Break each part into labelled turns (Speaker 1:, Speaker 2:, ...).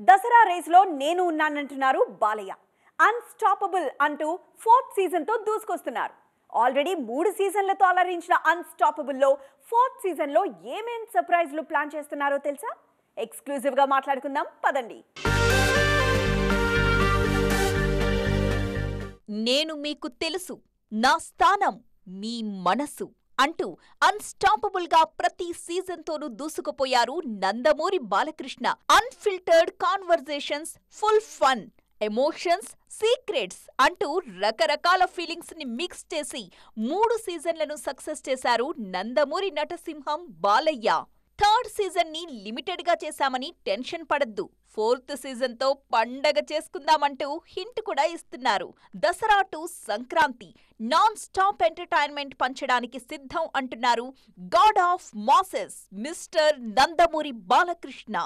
Speaker 1: దసరా రేస్లో నేను ఉన్నానంటున్నారు బాలయ్య. అన్స్టాపబుల్ అంటూ 4th సీజన్తో దూసుకొస్తున్నారు. ఆల్రెడీ 3 సీజన్లతో అలరించిన అన్స్టాపబుల్లో 4th సీజన్లో ఏమేం సర్ప్రైజ్లు ప్లాన్ చేస్తున్నారో తెలుసా? ఎక్స్క్లూజివ్గా మాట్లాడుకుందాం పదండి.
Speaker 2: నేను మీకు తెలుసు, నా స్థానం మీ మనసు అంటూ అన్స్టాపబుల్ గా ప్రతి సీజన్తోనూ దూసుకుపోయారు Nandamuri Balakrishna. Unfiltered conversations, full fun, emotions, secrets అంటూ రకరకాల ఫీలింగ్స్ ని మిక్స్ చేసి 3 సీజన్లను సక్సెస్ చేశారు నందమూరి నటసింహం బాలయ్య. 3rd సీజన్ ని లిమిటెడ్ గా చేశామని టెన్షన్ పడద్దు, 4th సీజన్తో పండగ చేసుకుందామంటూ హింట్ కూడా ఇస్తున్నారు. Dasara to Sankranti non stop entertainment పంచడానికి సిద్ధం అంటున్నారు god of masses mister Nandamuri Balakrishna.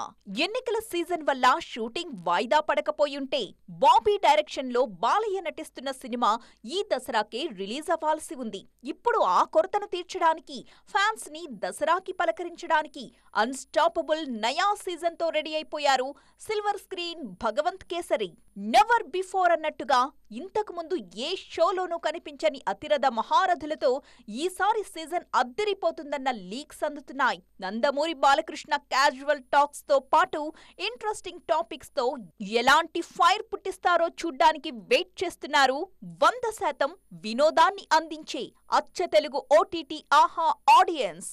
Speaker 2: ఎన్నికల సీజన్ వల్ల షూటింగ్ వాయిదా పడకపోయుంటే బాబీ డైరెక్షన్ లో బాలయ్య నటిస్తున్న సినిమా ఈ దసరాకే రిలీజ్ అవ్వాల్సి ఉంది. ఇప్పుడు ఆ కొరతను తీర్చడానికి, ఫ్యాన్స్ ని దసరాకి పలకరించడానికి అన్స్టాపబుల్ నయా సీజన్ తో రెడీ అయిపోయారు silver screen Bhagavanth Kesari. Never before అన్నట్టుగా ఇంతకు ముందు ఏ షోలోనూ కనిపించని అతిరథ మహారథులతో ఈసారి సీజన్ అద్దరిపోతుందన్న లీక్స్ అందుతున్నాయి. నందమూరి బాలకృష్ణ క్యాజువల్ టాక్స్ తో పాటు ఇంట్రెస్టింగ్ టాపిక్స్ తో ఎలాంటి ఫైర్ పుట్టిస్తారో చూడ్డానికి వెయిట్ చేస్తున్నారు 100% వినోదాన్ని అందించే అచ్చ తెలుగు ఓటీటీ ఆహా ఆడియన్స్.